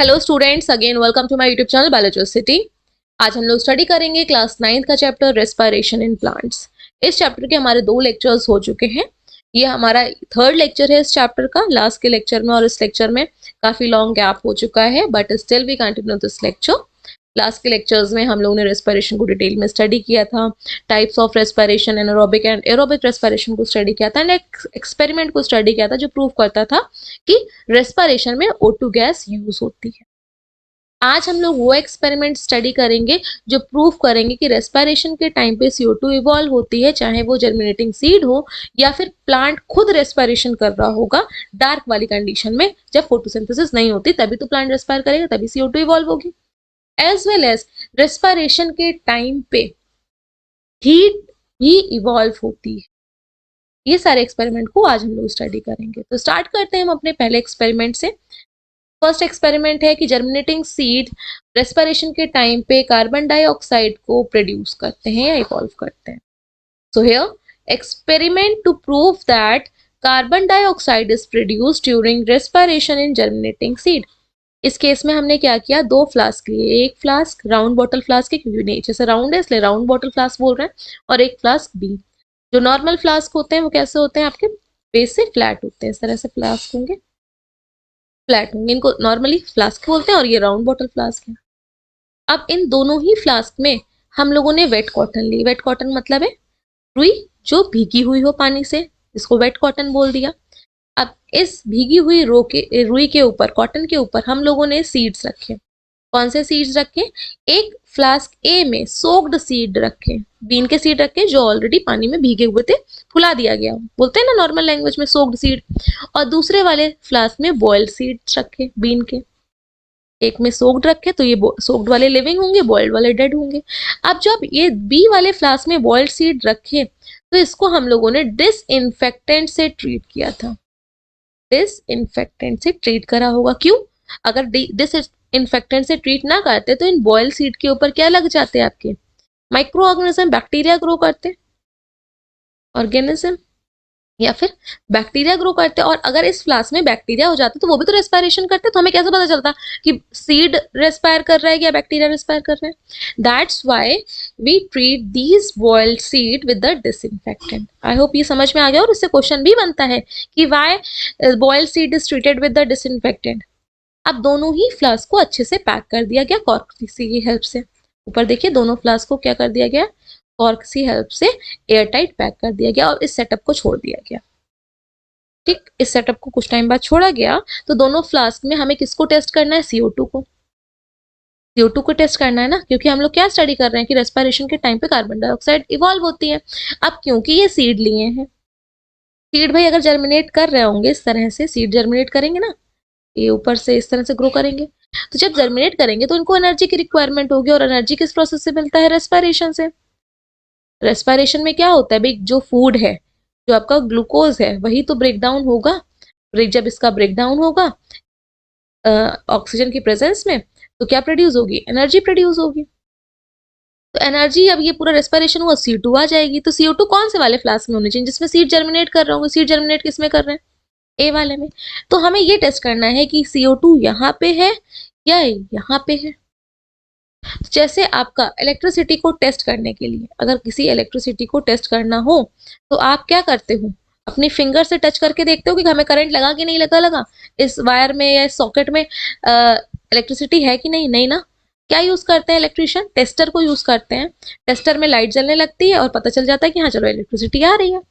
Hello students, again welcome to my YouTube channel biologicity. आज हम लोग स्टडी करेंगे क्लास 9th का चैप्टर रेस्पिरेशन इन प्लांट्स। इस चैप्टर के हमारे 2 लेक्चर्स हो चुके हैं। ये हमारा थर्ड लेक्चर है इस चैप्टर का, लास्ट के लेक्चर में और इस लेक्चर में काफी लॉन्ग गैप हो चुका है, but still we continue this lecture. Last के लेक्चर्स में हम लोगों ने रेस्पिरेशन को डिटेल में स्टडी किया था, types of respiration, anaerobic and aerobic respiration को स्टडी किया था एंड एक एक्सपेरिमेंट को स्टडी किया था जो प्रूव करता था कि रेस्पिरेशन में O2 गैस यूज होती है। आज हम लोग वो एक्सपेरिमेंट स्टडी करेंगे जो प्रूव करेंगे कि रेस्पिरेशन के टाइम पे CO2 इवॉल्व होती है, चाहे वो जर्मिनेटिंग सीड हो या फिर प्लांट खुद रेस्पिरेशन कर रहा होगा डार्क वाली कंडीशन में। जब फोटोसिंथेसिस नहीं होती तभी तो प्लांट रेस्पायर करेगा, तभी CO2 इवॉल्व होगी। एज वेल एज रेस्पिरेशन के टाइम पे हीट भी इवॉल्व होती है। ये सारे एक्सपेरिमेंट को आज हम लोग स्टडी करेंगे। तो स्टार्ट करते हैं हम अपने पहले एक्सपेरिमेंट से। फर्स्ट एक्सपेरिमेंट है कि जर्मिनेटिंग सीड रेस्पिरेशन के टाइम पे कार्बन डाइऑक्साइड को प्रोड्यूस करते हैं या इवॉल्व करते हैं। So here experiment to prove that carbon dioxide is produced during respiration in germinating seed. इस केस में हमने क्या किया, 2 फ्लास्क लिए। एक फ्लास्क राउंड बॉटल फ्लास्क है, क्योंकि नीचे से राउंड है इसलिए राउंड बॉटल फ्लास्क बोल रहे हैं, और एक फ्लास्क बी। जो नॉर्मल फ्लास्क होते हैं वो कैसे होते हैं, आपके बेस से फ्लैट होते हैं, इस तरह से फ्लास्क होंगे, फ्लैट होंगे, इनको नॉर्मली फ्लास्क बोलते हैं, और ये राउंड बॉटल फ्लास्क है। अब इन दोनों ही फ्लास्क में हम लोगों ने वेट कॉटन ली। वेट कॉटन मतलब है रुई जो भीगी हुई हो पानी से, इसको वेट कॉटन बोल दिया। अब इस भीगी हुई रुई के ऊपर, कॉटन के ऊपर हम लोगों ने सीड्स रखे। कौन से सीड्स रखे, एक फ्लास्क ए में सोक्ड सीड रखे, बीन के सीड रखे जो ऑलरेडी पानी में भीगे हुए थे, फुला दिया गया, बोलते हैं ना नॉर्मल लैंग्वेज में सोक्ड सीड। और दूसरे वाले फ्लास्क में बॉइल्ड सीड्स रखे बीन के। एक में सोक्ड रखे तो ये सोक्ड वाले लिविंग होंगे, बॉइल्ड वाले डेड होंगे। अब जब ये बी वाले फ्लास्क में बॉइल्ड सीड रखे तो इसको हम लोगों ने डिसइंफेक्टेंट से ट्रीट किया था। डिसइंफेक्टेंट से ट्रीट करा होगा, क्यों? अगर डिसइंफेक्टेंट से ट्रीट ना करते तो इन बॉयल सीड के ऊपर क्या लग जाते, आपके माइक्रो ऑर्गेनिज्म, बैक्टीरिया ग्रो करते, ऑर्गेनिज्म या फिर बैक्टीरिया ग्रो करते। और अगर इस फ्लास्क में बैक्टीरिया हो जाते तो वो भी तो रेस्पिरेशन करते, तो हमें कैसे पता चलता कि सीड रेस्पायर कर रहा है या बैक्टीरिया रेस्पायर कर रहे हैं। That's why we treat these boiled seed with the disinfectant. I hope ये समझ में आ गया। और इससे क्वेश्चन भी बनता है कि why boiled seed is treated with the disinfectant. अब दोनों ही फ्लास्क को अच्छे से पैक कर दिया गया कॉर्क की हेल्प से। ऊपर देखिए, दोनों फ्लास्क को क्या कर दिया गया, कॉर्क की हेल्प से एयर टाइट पैक कर दिया गया और इस सेटअप को छोड़ दिया गया। ठीक, इस सेटअप को कुछ टाइम बाद छोड़ा गया तो दोनों फ्लास्क में हमें किसको टेस्ट करना है, CO2 को। CO2 को टेस्ट करना है ना, क्योंकि हम लोग क्या स्टडी कर रहे हैं कि रेस्पिरेशन के टाइम पे कार्बन डाइऑक्साइड इवॉल्व होती है। अब क्योंकि ये सीड लिए हैं, सीड भाई अगर जर्मिनेट कर रहे होंगे इस तरह से, सीड जर्मिनेट करेंगे ना, ये ऊपर से इस तरह से ग्रो करेंगे, तो जब जर्मिनेट करेंगे तो इनको एनर्जी की रिक्वायरमेंट होगी, और एनर्जी किस प्रोसेस से मिलता है, रेस्पिरेशन से। रेस्पिरेशन में क्या होता है भाई, जो फूड है, जो आपका ग्लूकोज है, वही तो ब्रेक डाउन होगा। जब इसका ब्रेक डाउन होगा ऑक्सीजन की प्रेजेंस में, तो क्या प्रोड्यूस होगी, एनर्जी प्रोड्यूस होगी। तो एनर्जी, अब ये पूरा रेस्पिरेशन हुआ, CO2 आ जाएगी। तो CO2 कौन से वाले फ्लास्क में होने चाहिए, जिसमें सीड जर्मिनेट कर रहे होंगे। सीड जर्मिनेट किस में कर रहे हैं, ए वाले में। तो हमें ये टेस्ट करना है कि CO2 यहाँ पे है या यहाँ पे है। जैसे आपका इलेक्ट्रिसिटी को टेस्ट करने के लिए, अगर किसी इलेक्ट्रिसिटी को टेस्ट करना हो तो आप क्या करते हो, अपनी फिंगर से टच करके देखते हो कि हमें करंट लगा कि नहीं लगा, इस वायर में या इस सॉकेट में इलेक्ट्रिसिटी है कि नहीं, नहीं ना। क्या यूज करते हैं इलेक्ट्रिशियन, टेस्टर को यूज करते हैं। टेस्टर में लाइट जलने लगती है और पता चल जाता है कि हाँ चलो इलेक्ट्रिसिटी आ रही है।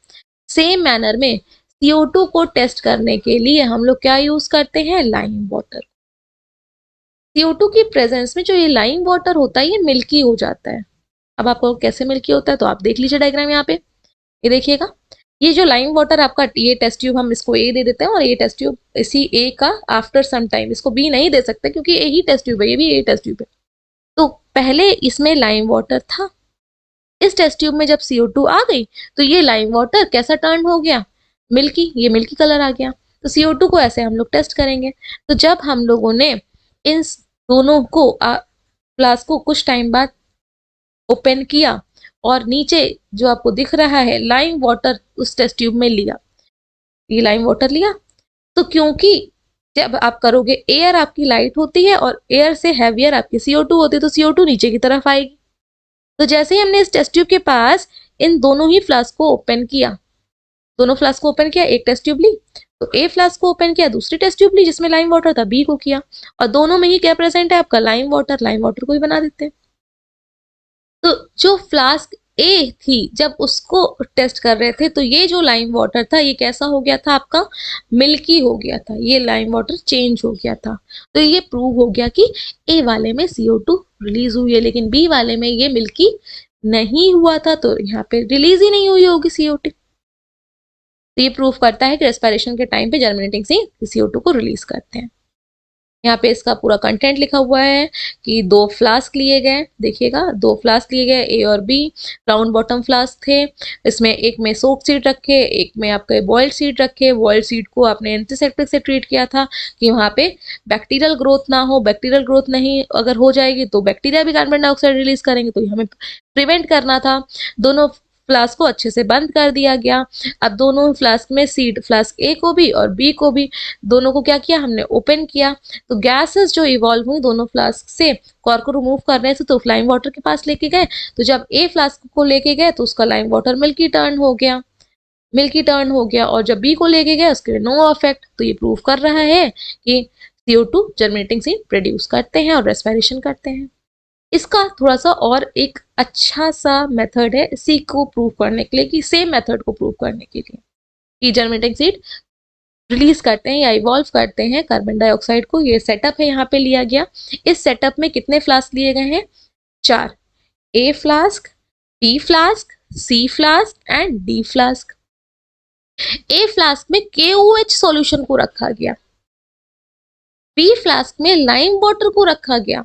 सेम मैनर में CO2 को टेस्ट करने के लिए हम लोग क्या यूज करते हैं, लाइम वाटर। CO2 की प्रेजेंस में जो ये लाइम वाटर होता है ये मिल्की हो जाता है। अब आपको कैसे मिल्की होता है तो आप देख लीजिए डायग्राम यहाँ पे, ये देखिएगा, ये जो लाइम वाटर आपका, ये टेस्ट ट्यूब हम इसको A दे देते हैं, और ये टेस्ट ट्यूब इसी A का आफ्टर सम टाइम, इसको B नहीं दे सकते क्योंकि A ही टेस्ट ट्यूब है, ये भी A टेस्ट ट्यूब है। तो पहले इसमें लाइम वाटर था, इस टेस्ट ट्यूब में जब CO2 आ गई तो ये लाइम वाटर कैसा टर्न हो गया, मिल्की, ये मिल्की कलर आ गया। तो CO2 को ऐसे हम लोग टेस्ट करेंगे। तो जब हम लोगों ने इन दोनों को फ्लास्क को कुछ टाइम बाद ओपन किया और नीचे जो आपको दिख रहा है लाइम वाटर उस टेस्ट ट्यूब में लिया, ये लाइम वाटर लिया, तो क्योंकि जब आप करोगे, एयर आपकी लाइट होती है और एयर से हैवियर आपकी CO2 होती है, तो CO2 नीचे की तरफ आएगी। तो जैसे ही हमने इस टेस्ट ट्यूब के पास इन दोनों ही फ्लास्क को ओपन किया, दोनों फ्लास्क को ओपन किया, एक टेस्ट ट्यूब ली, तो ए फ्लास्क को ओपन किया, दूसरी टेस्ट ट्यूब ली जिसमें लाइम वाटर था, बी को किया, और दोनों में ही क्या प्रेजेंट है आपका, लाइम वाटर को ही बना देते हैं। तो जो फ्लास्क ए थी, जब उसको टेस्ट कर रहे थे, तो ये जो लाइम वाटर था ये कैसा हो गया था आपका, मिल्की हो गया था, ये लाइम वाटर चेंज हो गया था। तो ये प्रूव हो गया कि ए वाले में CO2 रिलीज हुई है, लेकिन बी वाले में ये मिल्की नहीं हुआ था, तो यहाँ पे रिलीज ही नहीं हुई होगी CO2। तो ये प्रूफ करता है कि रेस्पिरेशन के टाइम पे जर्मिनेटिंग से CO2 को रिलीज करते हैं। यहाँ पे इसका पूरा कंटेंट लिखा हुआ है कि 2 फ्लास्क लिए गए, देखिएगा 2 फ्लास्क लिए गए, ए और बी, राउंड बॉटम फ्लास्क थे। इसमें एक में सोक सीड रखे, एक में आपके बॉइल्ड सीड रखे। बॉइल्ड सीड को आपने एंटीसेप्टिक से ट्रीट किया था कि वहाँ पे बैक्टीरियल ग्रोथ ना हो, बैक्टीरियल ग्रोथ नहीं अगर हो जाएगी तो बैक्टीरिया भी कार्बन डाइऑक्साइड रिलीज करेंगे, तो हमें प्रिवेंट करना था। दोनों फ्लास्क को अच्छे से बंद कर दिया गया। अब दोनों फ्लास्क में सीड, फ्लास्क ए को भी और बी को भी, दोनों को क्या किया हमने, ओपन किया। तो गैसेस जो इवॉल्व हुई दोनों फ्लास्क से, कॉर्क को रिमूव करने से, तो लाइम वाटर के पास लेके गए। तो जब ए फ्लास्क को लेके गए तो उसका लाइम वाटर मिल्की टर्न हो गया, और जब बी को लेके गए उसके नो इफेक्ट। तो ये प्रूव कर रहा है कि CO2 जर्मिनेटिंग सीड प्रोड्यूस करते हैं और रेस्पिरेशन करते हैं। इसका थोड़ा सा और एक अच्छा सा मेथड है इसी को प्रूव करने के लिए, कि सेम मेथड को प्रूव करने के लिए कि जर्मिनेटिंग सीड रिलीज करते हैं या इवॉल्व करते हैं कार्बन डाइऑक्साइड को। ये सेटअप है यहाँ पे लिया गया। इस सेटअप में कितने फ्लास्क लिए गए हैं, 4, A flask, B flask, C flask and D flask. A flask में KOH सॉल्यूशन को रखा गया, बी फ्लास्क में लाइम वाटर को रखा गया,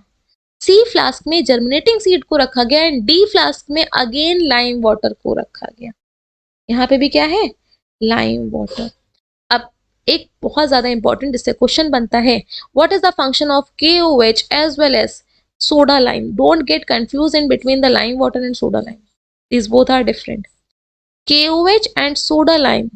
सी फ्लास्क में जर्मिनेटिंग सीड को रखा गया एंड डी फ्लास्क में अगेन लाइम वाटर को रखा गया। यहाँ पे भी क्या है, लाइम वाटर। अब एक बहुत ज्यादा इंपॉर्टेंट इससे क्वेश्चन बनता है, what is the function of KOH as well as soda lime. Don't get confuse in between the lime water and soda lime, these both are different. KOH and soda lime,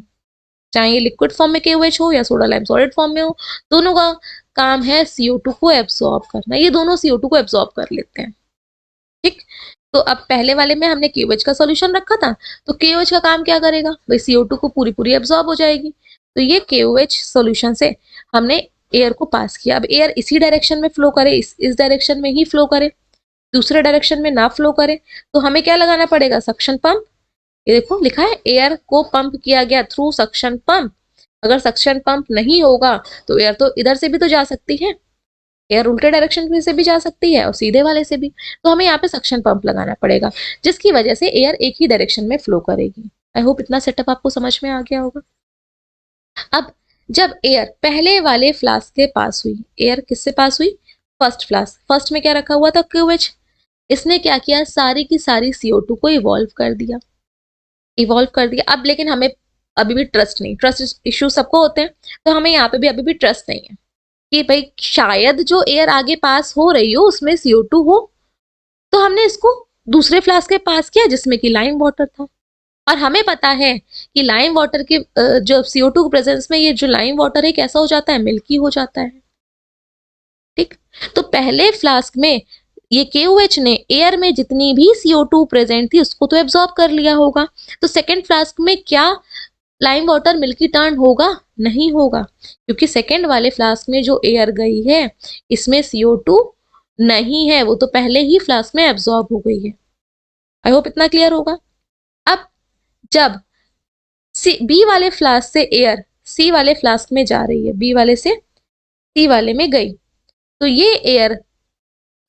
चाहे ये liquid form में KOH हो या soda lime solid form में हो, दोनों का काम है CO2 को एब्सॉर्ब करना। ये दोनों CO2 को एब्सॉर्ब कर लेते हैं, ठीक। तो अब पहले वाले में हमने KOH का सॉल्यूशन रखा था, तो KOH का काम क्या करेगा भाई, CO2 को पूरी पूरी एब्सॉर्ब हो जाएगी। तो ये KOH सॉल्यूशन से हमने एयर को पास किया। अब एयर इसी डायरेक्शन में फ्लो करे, इस डायरेक्शन में ही फ्लो करे, दूसरे डायरेक्शन में ना फ्लो करे, तो हमें क्या लगाना पड़ेगा, सक्शन पंप। ये देखो लिखा है, एयर को पंप किया गया थ्रू सक्शन पंप। अगर सक्शन पंप नहीं होगा तो एयर तो इधर से भी तो जा सकती है, एयर उल्टे डायरेक्शन में से भी जा सकती है और सीधे वाले से भी। तो हमें यहाँ पे सक्शन पंप लगाना पड़ेगा, जिसकी वजह से एयर एक ही डायरेक्शन में फ्लो करेगी। आई होप इतना सेटअप आपको समझ में आ गया होगा। अब जब एयर पहले वाले फ्लास्क के पास हुई, एयर किससे पास हुई, फर्स्ट फ्लास्क, फर्स्ट में क्या रखा हुआ था, KOH। इसने क्या किया, सारी की सारी CO2 को इवॉल्व कर दिया, अब लेकिन हमें अभी भी ट्रस्ट नहीं, ट्रस्ट इश्यू सबको होते हैं, तो हमें यहाँ पे भी अभी भी ट्रस्ट नहीं है कि भाई शायद जो एयर आगे पास हो रही हो उसमें CO2 हो। तो हमने इसको दूसरे फ्लास्क के पास किया जिसमें कि लाइम वाटर था, और हमें पता है कि लाइम वाटर के जो CO2 के प्रेजेंस में ये जो लाइम वाटर है कैसा हो जाता है, मिल्की हो जाता है, ठीक। तो पहले फ्लास्क में ये KOH ने एयर में जितनी भी CO2 प्रेजेंट थी उसको तो एब्जॉर्ब कर लिया होगा। तो सेकेंड फ्लास्क में क्या लाइम वाटर मिल्की टर्न होगा, नहीं होगा, क्योंकि सेकेंड वाले फ्लास्क में जो एयर गई है इसमें CO2 नहीं है, वो तो पहले ही फ्लास्क में एब्जॉर्ब हो गई है। आई होप इतना क्लियर होगा। अब जब बी वाले फ्लास्क से एयर सी वाले फ्लास्क में जा रही है, बी वाले से सी वाले में गई, तो ये एयर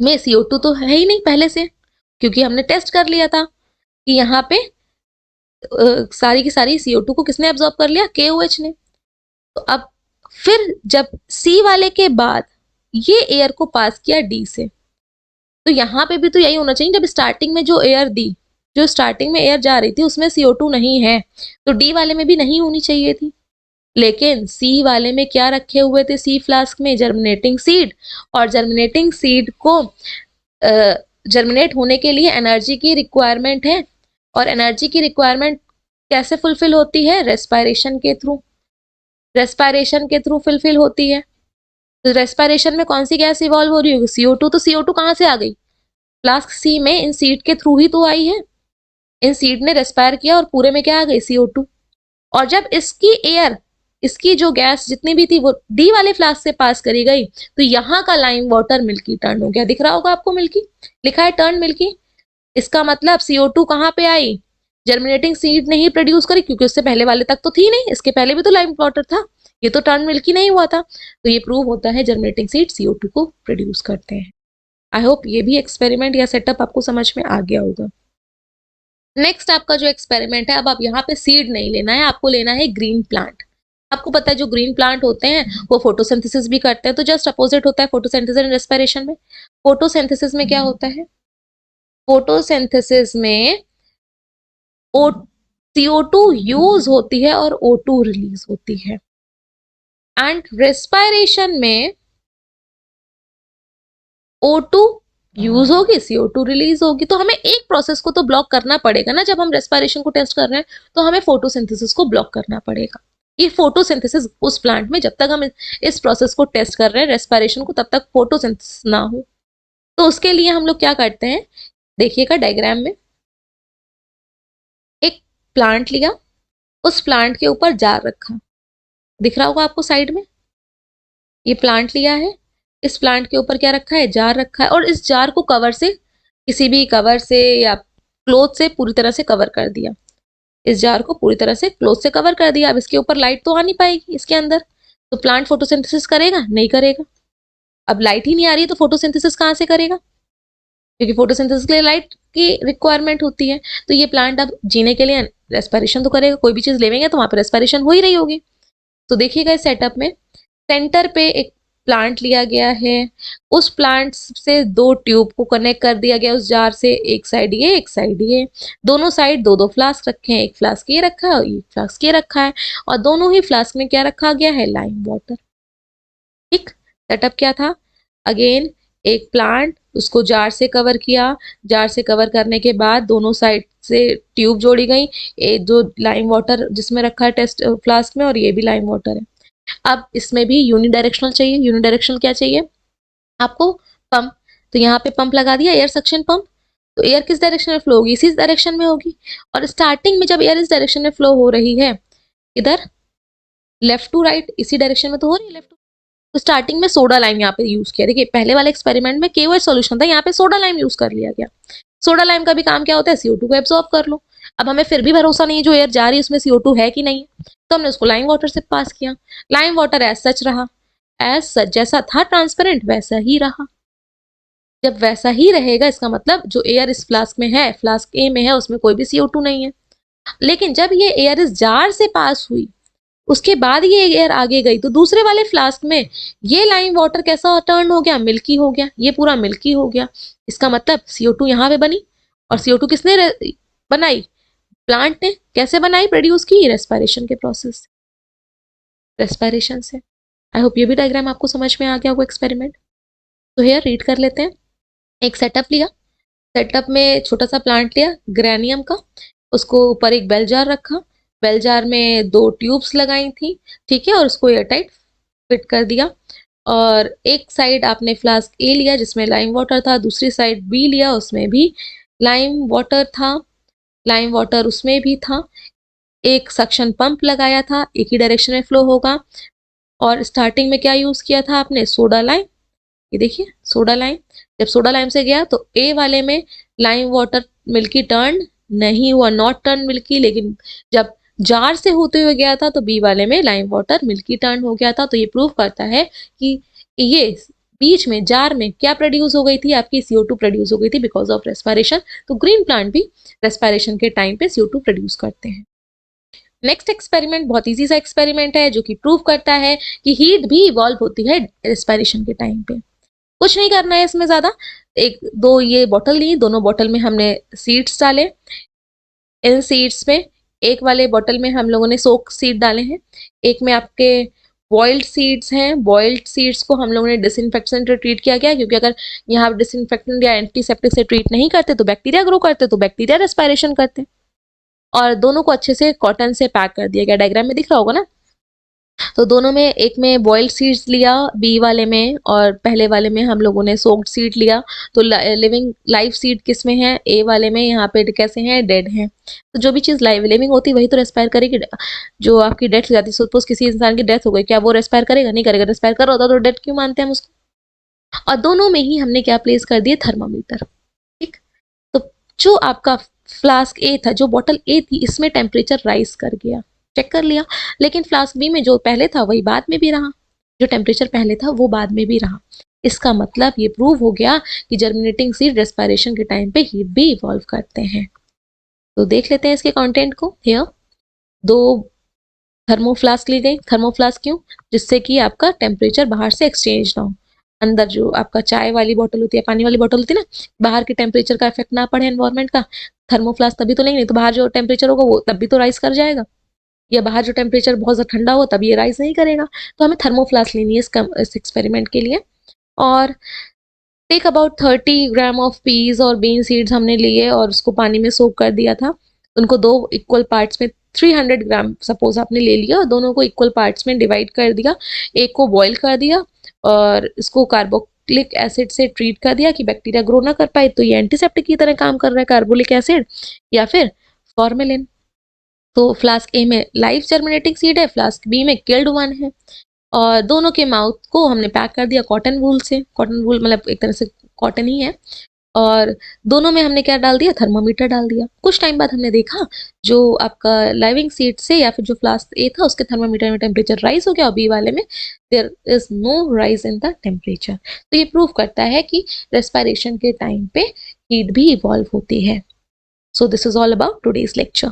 में CO2 तो है ही नहीं पहले से, क्योंकि हमने टेस्ट कर लिया था कि यहाँ पे सारी की सारी CO2 को किसने एब्जॉर्ब कर लिया, KOH ने। तो अब फिर जब सी वाले के बाद ये एयर को पास किया डी से, तो यहाँ पे भी तो यही होना चाहिए, जब स्टार्टिंग में जो एयर दी, जो स्टार्टिंग में एयर जा रही थी उसमें CO2 नहीं है, तो डी वाले में भी नहीं होनी चाहिए थी। लेकिन सी वाले में क्या रखे हुए थे, सी फ्लास्क में जर्मिनेटिंग सीड, और जर्मिनेटिंग सीड को जर्मिनेट होने के लिए एनर्जी की रिक्वायरमेंट है, और एनर्जी की रिक्वायरमेंट कैसे फुलफिल होती है, रेस्पिरेशन के थ्रू, रेस्पिरेशन के थ्रू फुलफिल होती है। तो रेस्पिरेशन में कौन सी गैस इवॉल्व हो रही होगी? CO2। तो CO2 कहाँ से आ गई? फ्लास्क सी में इन सीड के थ्रू ही तो आई है। इन सीड ने रेस्पायर किया और पूरे में क्या आ गई? CO2। और जब इसकी एयर, इसकी जो गैस जितनी भी थी वो डी वाले फ्लास्क से पास करी गई, तो यहाँ का लाइम वाटर मिल्की टर्न हो गया। दिख रहा होगा आपको मिल्की, लिखा है टर्न मिल्की। इसका मतलब CO2 कहाँ पे आई? जर्मिनेटिंग सीड ने ही प्रोड्यूस करी, क्योंकि उससे पहले वाले तक तो थी नहीं, इसके पहले भी तो लाइम वाटर था, ये तो टर्न मिल्की नहीं हुआ था। तो ये प्रूव होता है जर्मिनेटिंग सीड CO2 को प्रोड्यूस करते हैं। आई होप ये भी एक्सपेरिमेंट या सेटअप आपको समझ में आ गया होगा। नेक्स्ट आपका जो एक्सपेरिमेंट है, अब आप यहाँ पे सीड नहीं लेना है, आपको लेना है ग्रीन प्लांट। आपको पता है जो ग्रीन प्लांट होते हैं वो फोटोसिंथेसिस भी करते हैं, तो जस्ट अपोजिट होता है फोटोसिंथेसिस एंड रेस्पिरेशन में। फोटोसिंथेसिस में क्या होता है? फोटोसिंथेसिस में CO2 यूज होती है और O2 रिलीज होती है। एंड रेस्पिरेशन में O2 यूज होगी, CO2 रिलीज होगी। तो हमें एक प्रोसेस को तो ब्लॉक करना पड़ेगा ना। जब हम रेस्पिरेशन को टेस्ट कर रहे हैं तो हमें फोटोसिंथेसिस को ब्लॉक करना पड़ेगा। ये फोटोसिंथेसिस उस प्लांट में, जब तक हम इस प्रोसेस को टेस्ट कर रहे हैं रेस्पिरेशन को, तब तक फोटोसिंथेसिस ना हो। तो उसके लिए हम लोग क्या करते हैं, देखिएगा डायग्राम में, एक प्लांट लिया, उस प्लांट के ऊपर जार रखा, दिख रहा होगा आपको साइड में। ये प्लांट लिया है, इस प्लांट के ऊपर क्या रखा है? जार रखा है। और इस जार को कवर से, किसी भी कवर से या क्लोथ से पूरी तरह से कवर कर दिया। इस जार को पूरी तरह से क्लोथ से कवर कर दिया। अब इसके ऊपर लाइट तो आ नहीं पाएगी इसके अंदर, तो प्लांट फोटोसिंथेसिस करेगा? नहीं करेगा। अब लाइट ही नहीं आ रही है तो फोटोसिंथेसिस कहाँ से करेगा? क्योंकि फोटोसिंथेसिस के लिए लाइट की रिक्वायरमेंट होती है। तो ये प्लांट अब जीने के लिए रेस्पिरेशन तो करेगा, कोई भी चीज लेवेंगे तो वहां पर रेस्पिरेशन हो ही रही होगी। तो देखिएगा इस सेटअप में सेंटर पे एक प्लांट लिया गया है, उस प्लांट से दो ट्यूब को कनेक्ट कर दिया गया उस जार से, एक साइड ये एक साइड ये, दोनों साइड दो दो फ्लास्क रखे हैं, एक फ्लास्क ये रखा है और एक फ्लास्क ये रखा है, और दोनों ही फ्लास्क में क्या रखा गया है? Lime water. ठीक, सेटअप क्या था? अगेन एक प्लांट, उसको जार से कवर किया, जार से कवर करने के बाद दोनों साइड से ट्यूब जोड़ी गई, एक जो लाइम वाटर जिसमें रखा है टेस्ट फ्लास्क में, और ये भी लाइम वाटर है। अब इसमें भी यूनिडायरेक्शनल चाहिए। यूनिडायरेक्शनल क्या चाहिए आपको? पंप। तो यहाँ पे पंप लगा दिया, एयर सक्शन पंप। तो एयर किस डायरेक्शन में फ्लो होगी? इसी डायरेक्शन में होगी। और स्टार्टिंग में जब एयर इस डायरेक्शन में फ्लो हो रही है, इधर लेफ्ट टू राइट, इसी डायरेक्शन में तो हो रही है लेफ्ट। तो स्टार्टिंग में सोडा लाइम यहाँ पे यूज किया। देखिए पहले वाले एक्सपेरिमेंट में केवल सॉल्यूशन था, यहाँ पे सोडा लाइम यूज कर लिया गया। सोडा लाइम का भी काम क्या होता है? CO2 को एब्सॉर्ब कर लो। अब हमें फिर भी भरोसा नहीं है जो एयर जा रही है उसमें CO2 है कि नहीं, तो हमने उसको लाइम वाटर से पास किया। लाइम वाटर एज सच रहा, एज सच जैसा था ट्रांसपेरेंट वैसा ही रहा। जब वैसा ही रहेगा इसका मतलब जो एयर इस फ्लास्क में है, फ्लास्क ए में है, उसमें कोई भी CO2 नहीं है। लेकिन जब ये एयर इस जार से पास हुई, उसके बाद ये एयर आगे गई, तो दूसरे वाले फ्लास्क में ये लाइम वाटर कैसा टर्न हो गया? मिल्की हो गया। ये पूरा मिल्की हो गया। इसका मतलब CO2 यहाँ पे बनी, और CO2 किसने बनाई? प्लांट ने। कैसे बनाई? प्रोड्यूस की रेस्पिरेशन के प्रोसेस, रेस्पिरेशन से। आई होप ये भी डायग्राम आपको समझ में आ गया होगा एक्सपेरिमेंट। तो हेयर रीड कर लेते हैं। एक सेटअप लिया, सेटअप में छोटा सा प्लांट लिया ग्रेनियम का, उसको ऊपर एक बेल जार रखा, बेल जार में दो ट्यूब्स लगाई थी, ठीक है, और उसको एयरटाइट फिट कर दिया। और एक साइड आपने फ्लास्क ए लिया जिसमें लाइम वाटर था, दूसरी साइड बी लिया उसमें भी लाइम वाटर था, लाइम वाटर उसमें भी था। एक सक्शन पंप लगाया था, एक ही डायरेक्शन में फ्लो होगा। और स्टार्टिंग में क्या यूज किया था आपने? Soda lime. ये देखिए सोडा लाइम, जब सोडा लाइम से गया तो ए वाले में लाइम वाटर मिल्की टर्न नहीं हुआ, नॉट टर्न मिल्की। लेकिन जब जार से होते हुए गया था तो बी वाले में लाइम वाटर मिल्की टर्न हो गया था। तो ये प्रूव करता है कि ये बीच में जार में क्या प्रोड्यूस हो गई थी? आपकी CO2 प्रोड्यूस हो गई थी बिकॉज ऑफ रेस्पिरेशन। तो ग्रीन प्लांट भी रेस्पिरेशन के टाइम पे CO2 प्रोड्यूस करते हैं। नेक्स्ट एक्सपेरिमेंट बहुत इजी सा एक्सपेरिमेंट है जो कि प्रूव करता है कि हीट भी इवॉल्व होती है रेस्पिरेशन के टाइम पे। कुछ नहीं करना है इसमें ज्यादा, एक दो ये बॉटल ली, दोनों बॉटल में हमने सीड्स डाले। इन सीड्स में एक वाले बॉटल में हम लोगों ने सोक सीड डाले हैं, एक में आपके बॉइल्ड सीड्स हैं। बॉइल्ड सीड्स को हम लोगों ने डिसइंफेक्टेंट से ट्रीट किया गया, क्योंकि अगर यहाँ डिसइंफेक्टेंट या एंटीसेप्टिक से ट्रीट नहीं करते तो बैक्टीरिया ग्रो करते, तो बैक्टीरिया रेस्पिरेशन करते। और दोनों को अच्छे से कॉटन से पैक कर दिया गया, डायग्राम में दिख रहा होगा ना। तो दोनों में, एक में बॉइल्ड सीड्स लिया बी वाले में, और पहले वाले में हम लोगों ने सोक्ड सीड लिया। तो लिविंग लाइव सीड किस में है, ए वाले में। यहाँ पे कैसे हैं, डेड हैं। तो जो भी चीज़ लाइव लिविंग होती है वही तो रेस्पायर करेगी। जो आपकी डेथ हो जाती है, सपोज किसी इंसान की डेथ हो गई, क्या वो रेस्पायर करेगा, नहीं करेगा। रेस्पायर कर रहा होता तो डेड क्यों मानते हैं हम उसको। और दोनों में ही हमने क्या प्लेस कर दिए, थर्मामीटर। ठीक। तो जो आपका फ्लास्क ए था, जो बॉटल ए थी, इसमें टेम्परेचर राइज कर गया, चेक कर लिया। लेकिन फ्लास्क बी में जो पहले था वही बाद में भी रहा, जो टेम्परेचर पहले था वो बाद में भी रहा। इसका मतलब ये प्रूव हो गया कि जर्मिनेटिंग सीड रेस्पायरेशन के टाइम पे हीट भी इवॉल्व करते हैं। तो देख लेते हैं इसके कंटेंट को। हियर दो थर्मोफ्लास्क ली गई। थर्मोफ्लास्क क्यों, जिससे कि आपका टेम्परेचर बाहर से एक्सचेंज ना हो। अंदर जो आपका चाय वाली बोतल होती है, पानी वाली बोतल होती है ना, बाहर के टेम्परेचर का इफेक्ट ना पड़े एनवायरमेंट का। थर्मोफ्लास्क तभी तो नहीं तो बाहर जो टेम्परेचर होगा वो तब भी तो राइज कर जाएगा, या बाहर जो टेम्परेचर बहुत ज़्यादा ठंडा हो तब ये राइज नहीं करेगा। तो हमें थर्मोफ्लास्क लेनी है इस एक्सपेरिमेंट के लिए। और take about 30 gram of peas और बीन सीड्स हमने लिए और उसको पानी में सोक कर दिया था। उनको दो इक्वल पार्ट्स में 300 ग्राम सपोज आपने ले लिया और दोनों को इक्वल पार्ट्स में डिवाइड कर दिया। एक को बॉईल कर दिया और इसको कार्बोक्सिलिक एसिड से ट्रीट कर दिया कि बैक्टीरिया ग्रो ना कर पाए। तो ये एंटीसेप्टिक की तरह काम कर रहा है, कार्बोलिक एसिड या फिर फॉर्मेलिन। तो फ्लास्क ए में लाइव जर्मिनेटिंग सीड है, फ्लास्क बी में किल्ड वन है। और दोनों के माउथ को हमने पैक कर दिया कॉटन वूल से। कॉटन वूल मतलब एक तरह से कॉटन ही है। और दोनों में हमने क्या डाल दिया, थर्मोमीटर डाल दिया। कुछ टाइम बाद हमने देखा जो आपका लाइविंग सीड से या फिर जो फ्लास्क ए था उसके थर्मोमीटर में टेम्परेचर राइज हो गया, और बी वाले में there is no rise in the temperature. तो ये प्रूव करता है कि रेस्पायरेशन के टाइम पे हीट भी इवॉल्व होती है। So this is all about today's lecture.